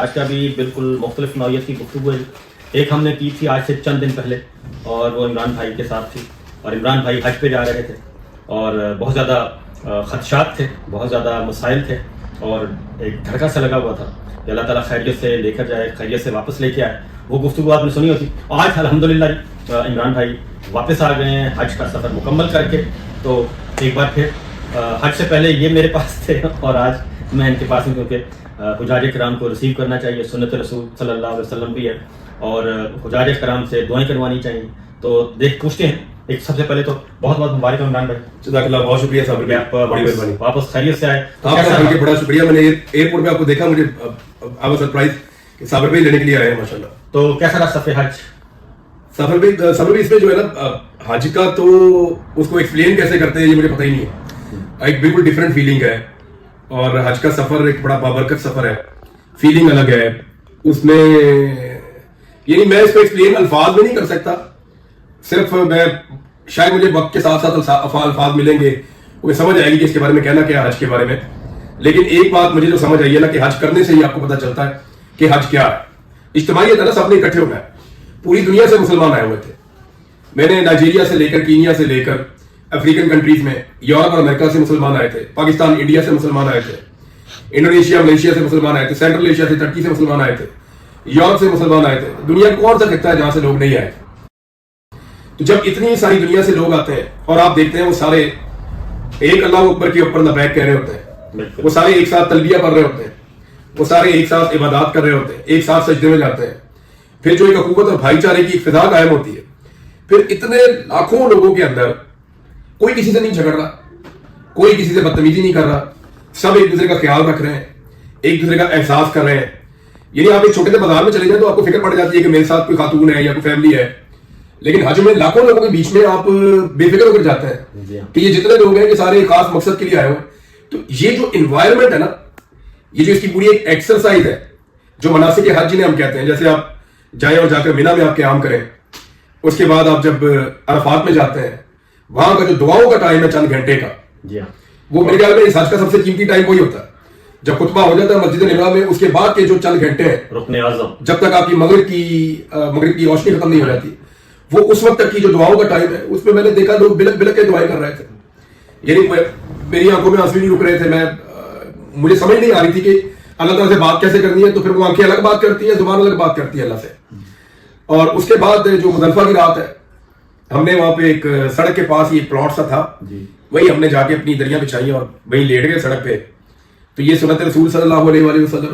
آج کا بھی بالکل مختلف نوعیت کی گفتگو ہے. ایک ہم نے کی تھی آج سے چند دن پہلے اور وہ عمران بھائی کے ساتھ تھی, اور عمران بھائی حج پہ جا رہے تھے اور بہت زیادہ خدشات تھے, بہت زیادہ مسائل تھے اور ایک دھڑکا سا لگا ہوا تھا کہ اللہ تعالیٰ خیریت سے لے کر جائے, خیریت سے واپس لے کے آئے. وہ گفتگو آپ نے سنی ہوتی. آج الحمدللہ عمران بھائی واپس آ گئے ہیں حج کا سفر مکمل کر کے. تو ایک بار پھر حج سے پہلے یہ میرے پاس تھے اور آج میں ان کے پاس ہوں, کیونکہ حجاج کرام کو ریسیو کرنا چاہیے, سنت رسول صلی اللہ علیہ وسلم بھی ہے, اور حجاج کرام سے دعائیں کروانی چاہیے. تو پوچھتے ہیں ایک سب سے پہلے تو بہت بہت مبارک عمران بھائی. جزاک اللہ, بہت شکریہ صابر بھائی, آپ بڑی مہربانی, واپس خیریت سے آئے. آپ کا بڑا شکریہ. میں نے ایئرپورٹ پہ آپ کو دیکھا, مجھے آپ سرپرائز کہ صابر بھائی لینے کے لیے آئے ہیں ماشاء اللہ. تو کیسا رہا سفر حج؟ صابر بھائی اس میں جو ہے نا حج کا, تو اس کو ایکسپلین کیسے کرتے ہیں یہ مجھے پتہ ہی نہیں ہے. ایک بالکل ڈفرینٹ فیلنگ ہے, اور حج کا سفر ایک بڑا بابرکت سفر ہے, فیلنگ الگ ہے اس میں. یعنی میں اس کو ایکسپلین الفاظ میں نہیں کر سکتا, صرف میں شاید مجھے وقت کے ساتھ ساتھ الفاظ ملیں گے, وہ سمجھ آئے گی کہ اس کے بارے میں کہنا کیا ہے حج کے بارے میں. لیکن ایک بات مجھے جو سمجھ آئی ہے نا کہ حج کرنے سے ہی آپ کو پتہ چلتا ہے کہ حج کیا ہے. اجتماعیت ہے نا, سب نے اکٹھے ہونا ہے, پوری دنیا سے مسلمان آئے ہوئے تھے. میں نے نائجیریا سے لے کر, کینیا سے لے کر, افریقن کنٹریز میں یورپ اور امریکہ سے مسلمان آئے تھے, پاکستان انڈیا سے مسلمان آئے تھے, انڈونیشیا ملیشیا سے مسلمان آئے تھے, سینٹرل ایشیا سے ترکی سے مسلمان آئے تھے, یورپ سے مسلمان آئے تھے. دنیا کون سا سکتا ہے جہاں سے لوگ نہیں آئے. تو جب اتنی ساری دنیا سے لوگ آتے ہیں اور آپ دیکھتے ہیں وہ سارے ایک اللہ اکبر کے اوپر لبیک کہہ رہے ہوتے ہیں, وہ سارے ایک ساتھ تلبیہ پڑھ رہے ہوتے ہیں, وہ سارے ایک ساتھ عبادات کر رہے ہوتے ہیں, ایک ساتھ سجدے میں جاتے ہیں. پھر جو ایک اخوت اور بھائی چارے کی ایک فضا قائم ہوتی ہے, پھر اتنے لاکھوں لوگوں کے اندر کوئی کسی سے نہیں جھگڑ رہا, کوئی کسی سے بدتمیزی نہیں کر رہا, سب ایک دوسرے کا خیال رکھ رہے ہیں, ایک دوسرے کا احساس کر رہے ہیں. یعنی آپ ایک چھوٹے سے بازار میں چلے جائیں تو آپ کو فکر پڑ جاتی ہے کہ میرے ساتھ کوئی خاتون ہے یا کوئی فیملی ہے. لیکن حج میں لاکھوں لوگوں کے بیچ میں آپ بے فکر ہو کر جاتے ہیں کہ یہ جتنے لوگ ہیں یہ سارے خاص مقصد کے لیے آئے ہوئے. تو یہ جو انوائرمنٹ ہے نا, یہ جو اس کی پوری ایک ایکسرسائز ہے, جو مناسک حج جنہیں ہم کہتے ہیں, جیسے آپ جائیں اور جا کر مینا میں آپ قیام کریں, اس کے بعد آپ جب عرفات میں جاتے ہیں, وہاں کا جو دعاؤں کا ٹائم ہے چند گھنٹے کا, وہ میرے خیال میں اس حج کا سب سے قیمتی ٹائم وہی ہوتا ہے. جب خطبہ ہو جاتا ہے مسجد نبوی میں, اس کے بعد کے جو چند گھنٹے ہیں رکن اعظم, جب تک آپ کی مغرب کی روشنی ختم نہیں ہو جاتی, وہ اس وقت تک کی جو دعاؤں کا ٹائم ہے, اس میں میں نے دیکھا لوگ بلک بلک کے دعائیں کر رہے تھے. یعنی میری آنکھوں میں آنسو نہیں رک رہے تھے. مجھے سمجھ نہیں آ رہی تھی کہ اللہ تعالیٰ سے بات کیسے کرنی ہے. تو پھر وہ آنکھیں الگ بات کرتی ہیں, زبان الگ بات کرتی ہے اللہ سے. اور اس کے بعد جو مزدلفہ کی رات ہے, ہم نے وہاں پہ ایک سڑک کے پاس یہ پلاٹ سا تھا, وہی ہم نے جا کے اپنی دریاں بچھائی اور وہیں لیٹ گئے سڑک پہ. تو یہ سنت رسول صلی اللہ علیہ وسلم,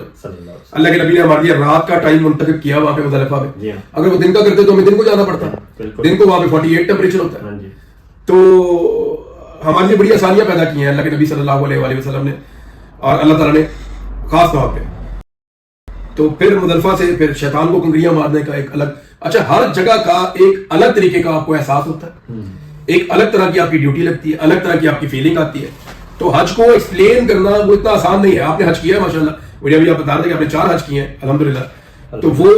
اللہ کے نبی نے ہمارے لیے رات کا ٹائم منتخب کیا وہاں پہ مزدلفہ میں. اگر وہ دن کا کرتے تو ہمیں دن کو جانا پڑتا, دن کو وہاں پہ 48 ٹیمپریچر ہوتا ہے. تو ہمارے لیے بڑی آسانیاں پیدا کی ہیں اللہ کے نبی صلی اللہ علیہ وسلم نے اور اللہ تعالیٰ نے خاص طور پہ. تو پھر مزدلفہ سے پھر شیطان کو کنکریاں مارنے کا ایک الگ, اچھا ہر جگہ کا ایک الگ طریقے کا آپ کو احساس ہوتا ہے, ایک الگ طرح کی آپ کی ڈیوٹی لگتی ہے, الگ طرح کی آپ کی فیلنگ آتی ہے. تو حج کو ایکسپلین کرنا وہ اتنا آسان نہیں ہے. آپ نے حج کیا ہے ماشاءاللہ, مجھے ابھی آپ بتا رہے تھے کہ آپ نے 4 حج کیے ہیں الحمدللہ. تو وہ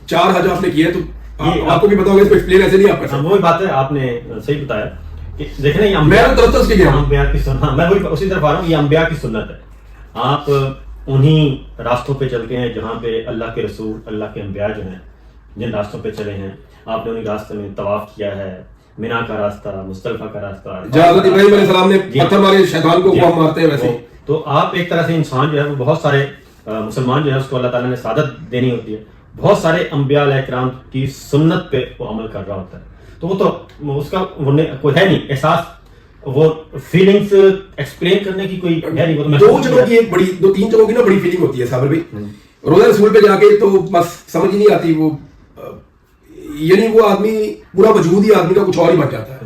4 حج آپ نے کیے, تو آپ کو بھی پتا ہوگا اس کو ایکسپلین ایسے نہیں آپ کر سکتے. وہی بات ہے, آپ نے صحیح بتایا کہ دیکھیں نا, میں طرف سے گیا, انبیاء کی سنت, میں وہی اسی طرف آ رہا ہوں. یہ انبیاء کی سنت ہے. آپ انہی راستوں پہ چلتے ہیں جہاں پہ اللہ کے رسول, اللہ کے انبیاء جو ہیں جن راستوں پہ چلے ہیں, آپ نے انہی راستے میں طواف کیا ہے, مینا کا راستہ, مزدلفہ کا راستہ, جہاں حضرت ابراہیم علیہ السلام نے پتھر مارے شیطان کو, وہ مارتے ہیں ویسے. تو آپ ایک طرح سے انسان جو ہے وہ بہت سارے مسلمان جو ہے اس کو اللہ تعالیٰ نے سعادت دینی ہوتی ہے, بہت سارے انبیاء علیہ کرام کی سنت پہ وہ عمل کر رہا ہوتا ہے. تو وہ تو اس کا کوئی ہے نہیں احساس, وہ فیلنگز ایکسپلین کرنے کی کوئی ہے نہیں. 2 جگہوں کی ایک بڑی, 2-3 جگہوں کی نا بڑی فیلنگ ہوتی ہے صابر بھائی. روزہ رسول پہ جا کے تو بس سمجھ ہی نہیں آتی, وہ یعنی وہ آدمی پورا وجود ہی آدمی کا کچھ اور ہی بن جاتا ہے.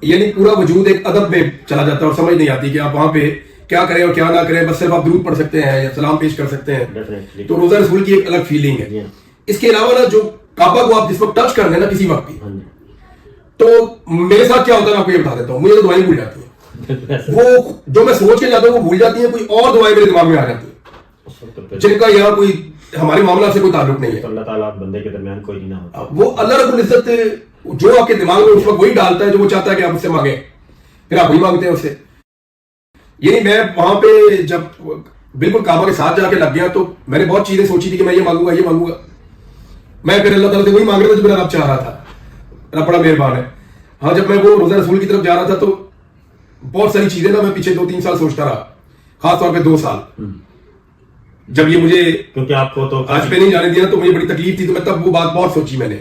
یعنی پورا وجود ایک ادب میں چلا جاتا ہے اور سمجھ نہیں آتی کہ آپ وہاں پہ کیا کریں اور کیا نہ کریں, بس صرف آپ درود پڑھ سکتے ہیں یا سلام پیش کر سکتے ہیں. تو روزہ رسول کی ایک الگ فیلنگ ہے. اس کے علاوہ نا جو کعبہ کو آپ جس وقت ٹچ کر دیں نا کسی وقت بھی, تو میرے ساتھ کیا ہوتا ہے آپ کو یہ بتا دیتا ہوں, مجھے تو دعائیں بھول جاتی ہیں. وہ جو میں سوچ کے جاتا ہوں وہ بھول جاتی ہیں, کوئی اور دعائیں میرے دماغ میں آ جاتی ہیں جن کا یہاں کوئی ہمارے معاملہ سے کوئی تعلق نہیں ہے. اللہ تعالیٰ بندے کے درمیان کوئی نہیں ہوتا. وہ اللہ رب العزت جو آپ کے دماغ میں اس وقت وہی ڈالتا ہے جو وہ چاہتا ہے کہ آپ اس سے مانگیں, پھر آپ وہی مانگتے ہیں اس سے. یعنی میں وہاں پہ جب بالکل کعبہ کے ساتھ جا کے لگ گیا تو میں نے بہت چیزیں سوچی تھی کہ میں یہ مانگوں گا میں پھر اللہ تعالیٰ سے وہی مانگ رہا تھا جو میرا رب چاہ رہا تھا. رب بڑا مہربان ہے. ہاں جب میں وہ روزہ رسول کی طرف جا رہا تھا تو بہت ساری چیزیں نا میں پیچھے 2-3 سال سوچتا رہا, خاص طور پہ 2 سال جب یہ مجھے کیونکہ آپ کو تو آج پہ نہیں جانے دیا تو مجھے بڑی تکلیف تھی, تو میں تب وہ بات بہت سوچی میں نے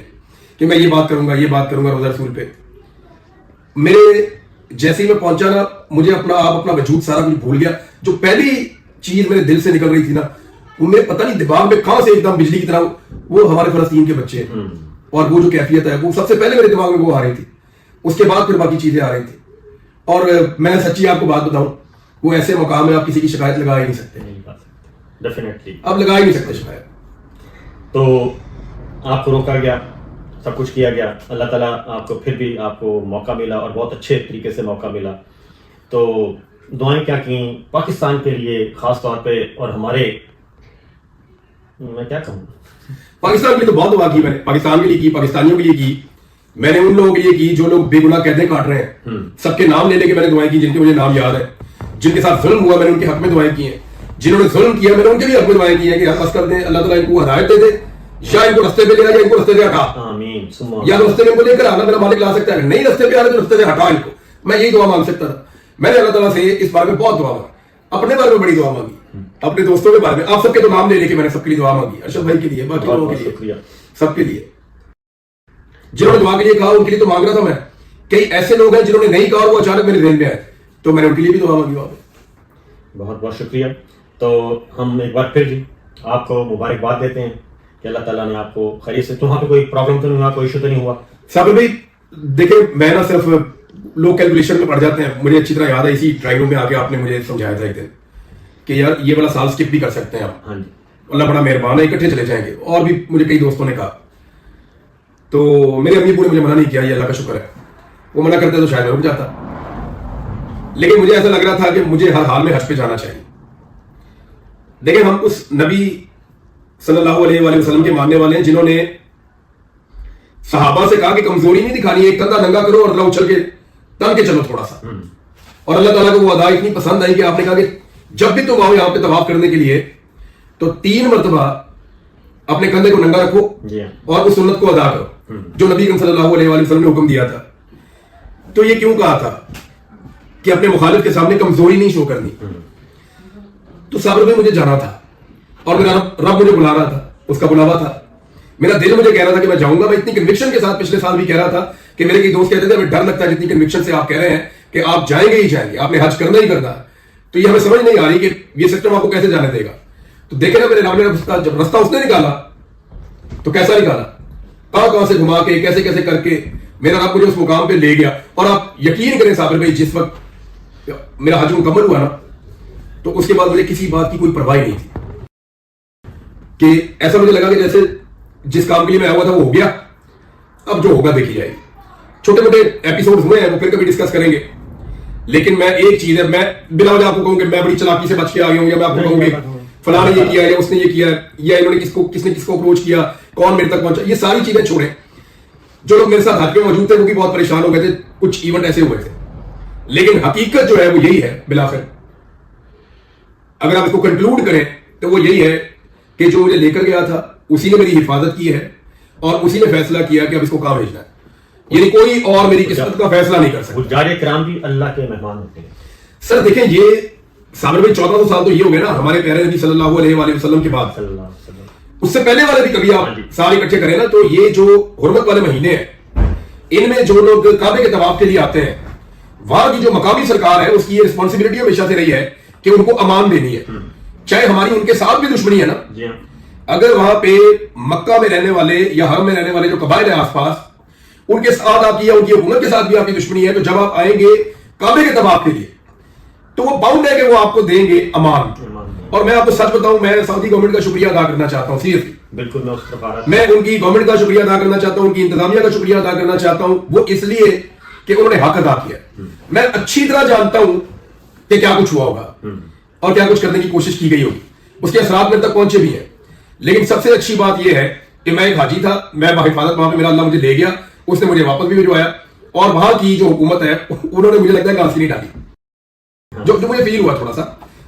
کہ میں یہ بات کروں گا روزہ رسول پہ. میرے جیسے ہی میں پہنچا نا مجھے اپنا وجود سارا کچھ بھول گیا. جو پہلی چیز میرے دل سے نکل رہی تھی نا انہیں پتہ نہیں دماغ میں کہاں سے ایک دم بجلی کی طرح وہ ہمارے فلسطین کے بچے ہیں اور وہ جو کیفیت ہے وہ سب سے پہلے میرے دماغ میں وہ آ رہی تھی. اس کے بعد پھر باقی چیزیں آ رہی تھی. اور میں سچی آپ کو بات بتاؤں وہ ایسے مقام ہے آپ کسی کی شکایت لگا ہی نہیں سکتے, ڈیفینیٹلی آپ لگا ہی نہیں سکتے شکایت. تو آپ کو روکا گیا, سب کچھ کیا گیا, اللہ تعالیٰ آپ کو پھر بھی آپ کو موقع ملا اور بہت اچھے طریقے سے موقع ملا. تو دعائیں کیا کیں پاکستان کے لیے خاص طور پہ, اور ہمارے میں کیا کہوں پاکستان کے لیے تو بہت دعا کی میں نے, پاکستان کے لیے کی, پاکستانیوں کے لیے کی, میں نے ان لوگوں کے لیے کی جو لوگ بے گناہ قیدیں کاٹ رہے ہیں. سب کے نام لے کے میں نے دعائیں کی جن کے مجھے نام یاد ہے. جن کے ساتھ ظلم ہوا میں نے ان کے حق میں دعائیں کی ہیں. جنہوں نے ظلم کیا میں نے ان کے بھی حق میں دعائیں کی ہیں کہ بس کر دیں, اللہ تعالیٰ ان کو ہدایت دے دے, یا ان کو رستے پہ لے آ یا ان کو رستے سے ہٹا, آمین یا رستے میں ان کو لے کر آنا میرا مالک لا سکتا ہے, نہیں رستے پہ آنا تو رستے سے ہٹا ان کو. میں یہی دعا مانگ سکتا تھا. میں نے اللہ تعالیٰ سے اس بارے میں بہت دعا مانگی, اپنے بارے میں بڑی دعا مانگی, اپنے دوستوں کے بارے میں, آپ سب کے تو نام لے کے میں نے سب کے لیے دعا مانگی, ارشد بھائی کے لیے, باقی لوگوں کے لیے, سب کے لیے. جنہوں نے دعا کے لیے کہا ان کے لیے تو مانگ رہا تھا میں. کئی ایسے لوگ ہیں جنہوں نے نہیں کہا وہ اچانک میرے ذہن میں آئے تو میں نے ان کے لیے بھی دعا مانگی. بہت بہت شکریہ. تو ہم ایک بار پھر آپ کو مبارکباد دیتے ہیں کہ اللہ تعالیٰ نے آپ کو خیریت سے, تو وہاں پہ کوئی پرابلم تو نہیں ہوا, کوئی ایشو تو نہیں ہوا؟ صابر بھائی دیکھیں میں نا صرف لوگ کیلکولیشن میں پڑ جاتے ہیں. مجھے اچھی طرح یاد ہے اسی ڈرائنگ روم میں آ کے آپ نے مجھے سمجھایا تھا ایک دن کہ یار یہ والا سال اسکپ بھی کر سکتے ہیں آپ. ہاں جی, اللہ بڑا مہربان ہے, اکٹھے چلے جائیں گے. اور بھی مجھے کئی دوستوں نے کہا, تو میرے امی ابو نے مجھے منع نہیں کیا, یہ اللہ کا شکر ہے. وہ منع کرتے تو شاید میں رک جاتا, لیکن مجھے ایسا لگ رہا تھا کہ مجھے ہر حال میں حج پہ جانا چاہیے. دیکھیں ہم اس نبی صلی اللہ علیہ وآلہ وسلم کے ماننے والے ہیں جنہوں نے صحابہ سے کہا کہ کمزوری نہیں دکھانی ہے, ایک کندھا ننگا کرو اور اللہ اچھل کے تن کے چلو تھوڑا سا. اور اللہ تعالیٰ کو وہ ادا اتنی پسند آئی کہ آپ نے کہا کہ جب بھی تم آؤ یہاں پہ طواف کرنے کے لیے تو 3 مرتبہ اپنے کندھے کو ننگا رکھو اور اس سنت کو ادا کرو جو نبی صلی اللہ علیہ وآلہ وسلم نے حکم دیا تھا. تو یہ کیوں کہا تھا کہ اپنے مخالف کے سامنے کمزوری نہیں شو کرنی. تو صابر میں مجھے جانا تھا اور میرا رب مجھے بلا رہا تھا, اس کا بلاوا تھا. میرا دل مجھے کہہ رہا تھا کہ میں جاؤں گا. میں اتنی کنوکشن کے ساتھ پچھلے سال بھی کہہ رہا تھا کہ میرے کئی دوست کہتے تھے ہمیں ڈر لگتا ہے جتنی کنوکشن سے آپ کہہ رہے ہیں کہ آپ جائیں گے ہی جائیں گے, آپ نے حج کرنا ہی کرنا ہے. تو یہ ہمیں سمجھ نہیں آ رہی کہ یہ سسٹم آپ کو کیسے جانے دے گا. تو دیکھیں نا میرے رب نے جب رستہ اس نے نکالا تو کیسا نکالا, کہاں سے گھما کے کیسے کیسے کر کے میرا رب مجھے اس مقام پہ لے گیا. اور آپ یقین کریں صابر بھائی جس وقت میرا حج مکمل ہوا نا تو اس کے بعد مجھے کسی بات کی کوئی پرواہ نہیں تھی کہ ایسا مجھے لگا کہ جیسے جس کام کے لیے میں آیا ہوا تھا وہ ہو گیا, اب جو ہوگا دیکھی جائے گی. چھوٹے موٹے ایپیسوڈ ہوئے ہیں وہ پھر کبھی ڈسکس کریں گے, لیکن میں ایک چیز ہے, میں بلا وجہ آپ کو کہوں کہ میں بڑی چلاکی سے بچ کے آ گیا ہوں, یا میں آپ کو کہوں کہ فلاں نے یہ کیا یا اس نے یہ کیا یا انہوں نے کس نے کس کو اپروچ کیا, کون میرے تک پہنچا, یہ ساری چیزیں چھوڑیں. جو لوگ میرے ساتھ حج پہ موجود تھے وہ بھی بہت پریشان ہو گئے تھے, کچھ ایونٹ ایسے ہوئے تھے, لیکن حقیقت جو ہے وہ یہی ہے بالآخر اگر آپ اس کو کنکلوڈ کریں تو وہ یہی ہے کہ جو مجھے لے کر گیا تھا اسی نے میری حفاظت کی ہے اور اسی نے فیصلہ کیا کہ اب اس کو کہاں بھیجنا ہے. یعنی کوئی اور میری قسمت کا فیصلہ نہیں کر سکتا. حجاج کرام بھی اللہ کے مہمان ہوتے ہیں. سر دیکھیں یہ صابر بھائی 1400 سال تو یہ ہو گیا نا ہمارے پیارے نبی صلی اللہ علیہ وآلہ وسلم کے بعد. اس سے پہلے والے بھی کبھی آپ سال اکٹھے کریں نا تو یہ جو حرمت والے مہینے ہیں ان میں جو لوگ کعبے کے طواف کے لیے آتے ہیں وہاں کی جو مقامی سرکار ہے اس کی یہ رسپانسبلٹی ہمیشہ سے رہی ہے کہ ان کو امان دینی ہے, چاہے ہماری ان کے ساتھ بھی دشمنی ہے نا. اگر وہاں پہ مکہ میں رہنے والے یا حرم میں رہنے والے جو قبائل ہیں آس پاس ان کے ساتھ آپ کی یا ان کی حکومت کے ساتھ بھی آپ کی دشمنی ہے, تو جب آپ آئیں گے کعبے کے طواف کے لیے تو وہ باؤنڈ ہے کہ وہ آپ کو دیں گے امان. اور میں آپ کو سچ بتاؤں میں سعودی گورنمنٹ کا شکریہ ادا کرنا چاہتا ہوں, سیریسلی بالکل میں ان کی گورنمنٹ کا شکریہ ادا کرنا چاہتا ہوں, ان کی انتظامیہ کا شکریہ ادا کرنا چاہتا ہوں. وہ اس لیے کہ انہوں نے حق ادا کیا. میں اچھی طرح جانتا ہوں کہ کیا کچھ ہوا ہوگا اور کیا کچھ کرنے کی کوشش کی گئی ہوگی, اس کے اثرات میرے تک پہنچے بھی ہیں. لیکن سب سے اچھی بات یہ ہے کہ میں ایک حاجی تھا, میں بحفاظت وہاں پہ میرا اللہ مجھے لے گیا, اس نے مجھے واپس بھی بھجوایا اور وہاں کی جو حکومت ہے انہوں نے مجھے لگتا ہے گھاس نہیں ڈالی, جو مجھے فیل ہوا تھوڑا سا.